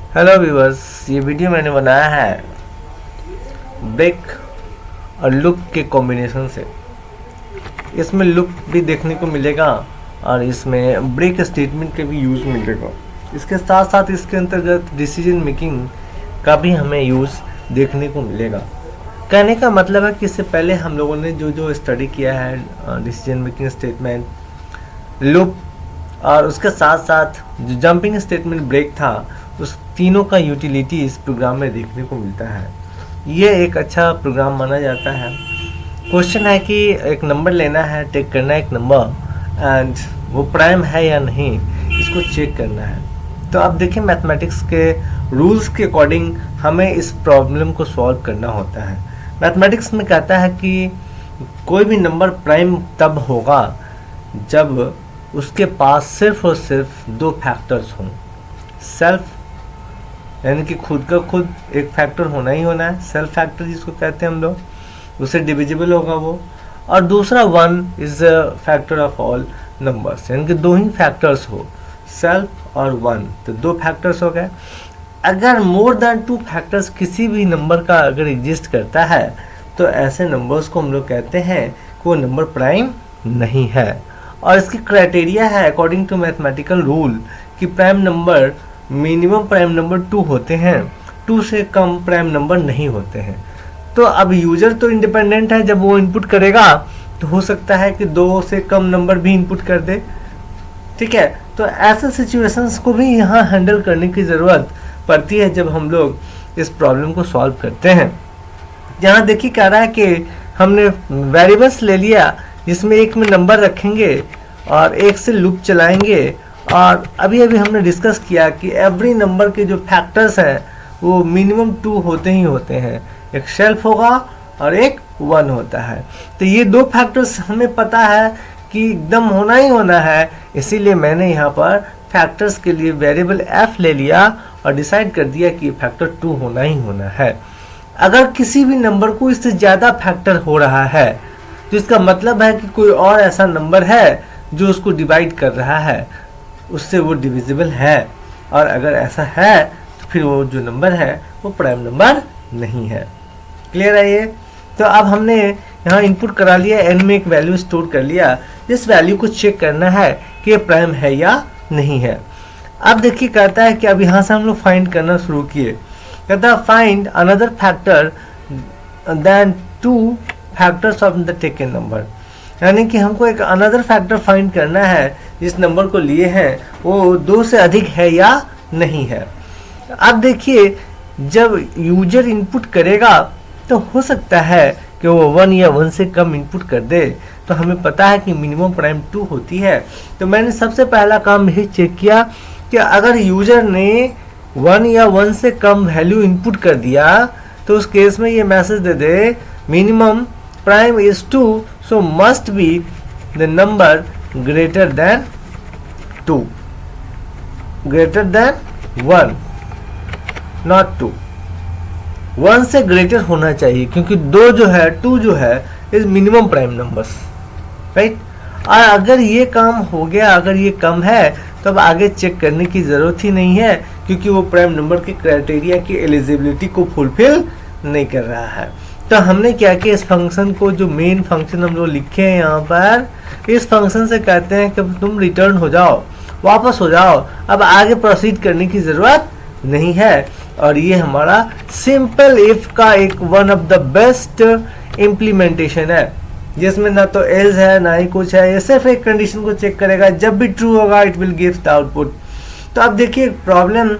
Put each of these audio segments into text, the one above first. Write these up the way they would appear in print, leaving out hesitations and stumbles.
Hello viewers, ये video मैंने बनाया है ब्रेक और लुक के कॉम्बिनेशन से। इसमें लुक भी देखने को मिलेगा और इसमें ब्रेक स्टेटमेंट का भी यूज़ मिलेगा। इसके साथ साथ इसके अंतर्गत डिसीजन मेकिंग का भी हमें यूज़ देखने को मिलेगा। कहने का मतलब है कि इससे पहले हम लोगों ने जो स्टडी किया है डिसीजन मेकिंग स्टेटमेंट, लूप और उसके साथ साथ जो जंपिंग स्टेटमेंट ब्रेक था, उस तीनों का यूटिलिटी इस प्रोग्राम में देखने को मिलता है। ये एक अच्छा प्रोग्राम माना जाता है। क्वेश्चन है कि एक नंबर लेना है, टेक करना है एक नंबर एंड वो प्राइम है या नहीं, इसको चेक करना है। तो अब देखिए, मैथमेटिक्स के रूल्स के अकॉर्डिंग हमें इस प्रॉब्लम को सॉल्व करना होता है। मैथमेटिक्स में कहता है कि कोई भी नंबर प्राइम तब होगा जब उसके पास सिर्फ और सिर्फ दो फैक्टर्स हों। सेल्फ यानी कि खुद का खुद एक फैक्टर होना ही होना है, सेल्फ फैक्टर जिसको कहते हैं हम लोग, उससे डिविजिबल होगा वो। और दूसरा one is factor of all numbers, यानी कि दो ही फैक्टर्स हो, सेल्फ और वन, तो दो फैक्टर्स हो गए। अगर मोर देन टू फैक्टर्स किसी भी नंबर का अगर एग्जिस्ट करता है तो ऐसे नंबर्स को हम लोग कहते हैं कि वो नंबर प्राइम नहीं है। और इसकी क्राइटेरिया है अकॉर्डिंग टू मैथमेटिकल रूल कि prime number minimum prime number 2 होते हैं, 2 से कम प्राइम नंबर नहीं होते हैं। तो अब यूजर तो इंडिपेंडेंट है, जब वो इनपुट करेगा तो हो सकता है कि 2 से कम नंबर भी इनपुट कर दे, ठीक है। तो ऐसे सिचुएशंस को भी यहाँ हैंडल करने की ज़रूरत पड़ती है जब हम लोग इस प्रॉब्लम को सॉल्व करते हैं। यहाँ देखिए कह रहा है कि हमने वेरिएबल्स ले लिया जिसमें एक में नंबर रखेंगे और एक से लूप चलाएंगे, और अभी हमने डिस्कस किया कि एवरी नंबर के जो फैक्टर्स हैं वो मिनिमम 2 होते ही होते हैं, एक सेल्फ होगा और एक 1 होता है। तो ये दो फैक्टर्स हमें पता है कि एकदम होना ही होना है, इसीलिए मैंने यहाँ पर फैक्टर्स के लिए वेरिएबल f ले लिया और डिसाइड कर दिया कि फैक्टर 2 होना ही होना है। अगर किसी भी नंबर को इससे ज़्यादा फैक्टर हो रहा है तो इसका मतलब है कि कोई और ऐसा नंबर है जो उसको डिवाइड कर रहा है, उससे वो डिविजिबल है। और अगर ऐसा है तो फिर वो जो नंबर है वो प्राइम नंबर नहीं है। क्लियर है ये? तो अब हमने यहाँ इनपुट करा लिया, n में एक वैल्यू स्टोर कर लिया, इस वैल्यू को चेक करना है कि ये प्राइम है या नहीं है। अब देखिए कहता है कि अब यहाँ से हम लोग फाइंड करना शुरू किए। कहता है find another factor than 2 factors of the taken number, यानी कि हमको एक अनदर फैक्टर फाइंड करना है जिस नंबर को लिए हैं वो 2 से अधिक है या नहीं है। अब देखिए, जब यूजर इनपुट करेगा तो हो सकता है कि वो 1 या 1 से कम इनपुट कर दे, तो हमें पता है कि मिनिमम प्राइम 2 होती है। तो मैंने सबसे पहला काम यही चेक किया कि अगर यूजर ने 1 या 1 से कम वैल्यू इनपुट कर दिया तो उस केस में ये message they they minimum prime is 2, so must be the number greater than 2, greater than 1, not 2। 1 से ग्रेटर होना चाहिए क्योंकि 2 जो है 2 जो है is minimum prime numbers, right. और अगर ये काम हो गया, अगर ये कम है तो अब आगे चेक करने की ज़रूरत ही नहीं है क्योंकि वो प्राइम नंबर के क्राइटेरिया की एलिजिबिलिटी को फुलफिल नहीं कर रहा है। तो हमने क्या किया, इस फंक्शन को, जो मेन फंक्शन हम लोग लिखे हैं यहाँ पर, इस फंक्शन से कहते हैं कि तुम रिटर्न हो जाओ, वापस हो जाओ, अब आगे प्रोसीड करने की ज़रूरत नहीं है। और ये हमारा सिंपल इफ का एक one of the best implementation है जिसमें ना तो एल्स है ना ही कुछ है, ये सिर्फ एक कंडीशन को चेक करेगा, जब भी ट्रू होगा it will give the output. तो अब देखिए, प्रॉब्लम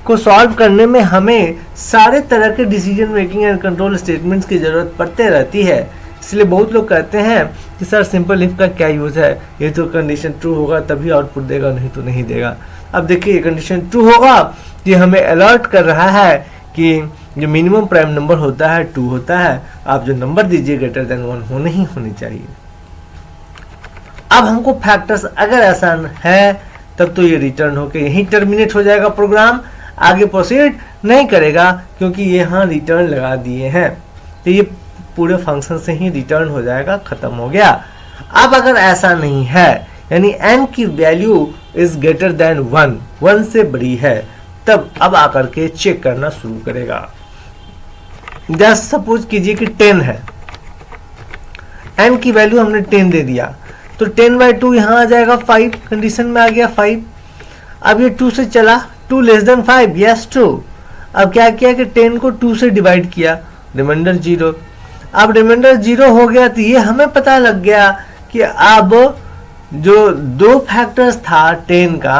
को सॉल्व करने में हमें सारे तरह के decision making and control statements की ज़रूरत पड़ते रहती है। इसलिए बहुत लोग कहते हैं कि सर सिंपल इफ का क्या यूज़ है, ये तो कंडीशन ट्रू होगा तभी आउटपुट देगा, नहीं तो नहीं देगा। अब देखिए, कंडीशन ट्रू होगा ये हमें अलर्ट कर रहा है कि जो मिनिमम प्राइम नंबर होता है 2 होता है, आप जो नंबर दीजिए ग्रेटर देन 1 होने ही होनी चाहिए। अब हमको फैक्टर्स अगर ऐसा है तब तो ये रिटर्न होकर यहीं टर्मिनेट हो जाएगा, प्रोग्राम आगे प्रोसीड नहीं करेगा क्योंकि ये यहाँ रिटर्न लगा दिए हैं, तो ये पूरे फंक्शन से ही रिटर्न हो जाएगा, खत्म हो गया। अब अगर ऐसा नहीं है, यानी n की वैल्यू इज ग्रेटर देन 1, 1 से बड़ी है, तब अब आकर के चेक करना शुरू करेगा। जस्ट सपोज कीजिए कि 10 है, n की वैल्यू हमने 10 दे दिया, तो 10/2 यहाँ आ जाएगा 5, कंडीशन में आ गया 5। अब ये 2 से चला, 2 लेस देन 5, यस 2। अब क्या किया कि 10 को 2 से डिवाइड किया, रिमाइंडर 0। अब रिमाइंडर 0 हो गया, तो ये हमें पता लग गया कि अब जो दो फैक्टर्स था 10 का,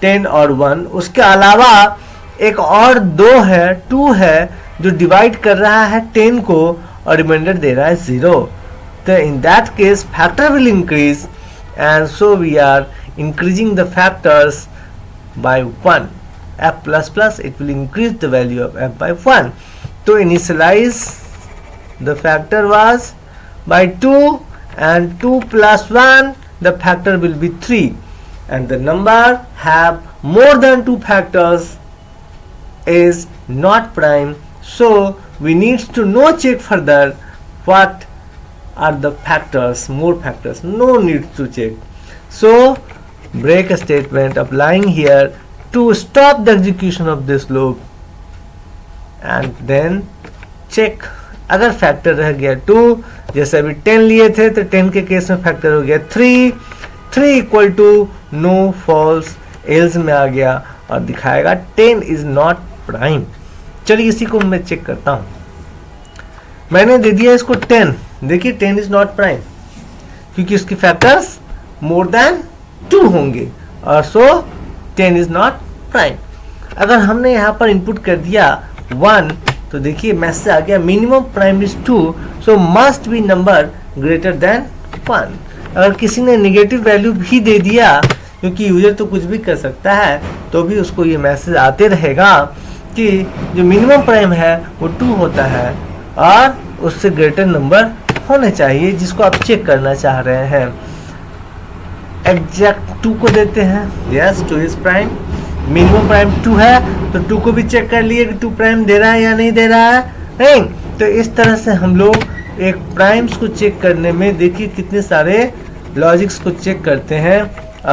10 और 1, उसके अलावा एक और 2 है, 2 है, जो डिवाइड कर रहा है 10 को और रिमाइंडर दे रहा है 0। तो in that case factor will increase, and so we are increasing the factors by 1, f plus plus, it will increase the value of f by 1. To initialize the factor was by 2, and 2 plus 1, the factor will be 3, and the number have more than 2 factors is not prime. So we need to no check further what are the factors, more factors, no need to check. So break a statement applying here to stop the execution of this loop, and then check अगर factor रह गया 2, जैसे अभी 10 लिए थे तो 10 के case में फैक्टर हो गया 3 equal to no false, else में आ गया और दिखाएगा 10 इज नॉट प्राइम। चलिए इसी को मैं चेक करता हूं। मैंने दे दिया इसको 10, देखिए 10 इज नॉट प्राइम क्योंकि इसके फैक्टर्स मोर देन 2 होंगे, और सो 10 इज नॉट प्राइम। अगर हमने यहाँ पर इनपुट कर दिया 1, तो देखिए मैसेज आ गया minimum prime is 2, so must be number greater than 1। अगर किसी ने नेगेटिव वैल्यू भी दे दिया, क्योंकि यूजर तो कुछ भी कर सकता है, तो भी उसको ये मैसेज आते रहेगा कि जो मिनिमम प्राइम है वो 2 होता है और उससे ग्रेटर नंबर होने चाहिए जिसको आप चेक करना चाह रहे हैं। एग्जैक्ट 2 को देते हैं, yes 2 is prime, minimum prime 2 है तो 2 को भी चेक कर लिए कि 2 प्राइम दे रहा है या नहीं दे रहा है, नहीं। तो इस तरह से हम लोग एक प्राइम्स को चेक करने में देखिए कितने सारे लॉजिक्स को चेक करते हैं।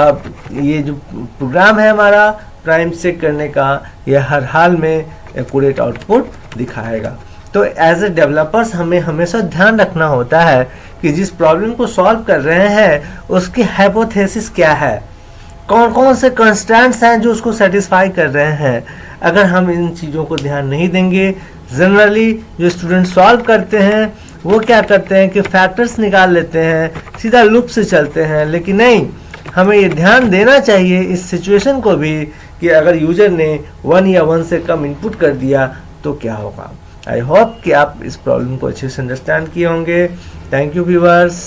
अब ये जो प्रोग्राम है हमारा प्राइम चेक करने का, ये हर हाल में एक्यूरेट आउटपुट दिखाएगा। तो एज ए डेवलपर्स हमें हमेशा ध्यान रखना होता है कि जिस प्रॉब्लम को सॉल्व कर रहे हैं उसकी हाइपोथेसिस क्या है, कौन कौन से कंस्ट्रेंट्स हैं जो उसको सेटिस्फाई कर रहे हैं। अगर हम इन चीज़ों को ध्यान नहीं देंगे, जनरली जो स्टूडेंट सॉल्व करते हैं वो क्या करते हैं कि फैक्टर्स निकाल लेते हैं, सीधा लूप से चलते हैं। लेकिन नहीं, हमें ये ध्यान देना चाहिए इस सिचुएशन को भी कि अगर यूजर ने 1 या 1 से कम इनपुट कर दिया तो क्या होगा। आई होप कि आप इस प्रॉब्लम को अच्छे से अंडरस्टैंड किए होंगे। Thank you viewers.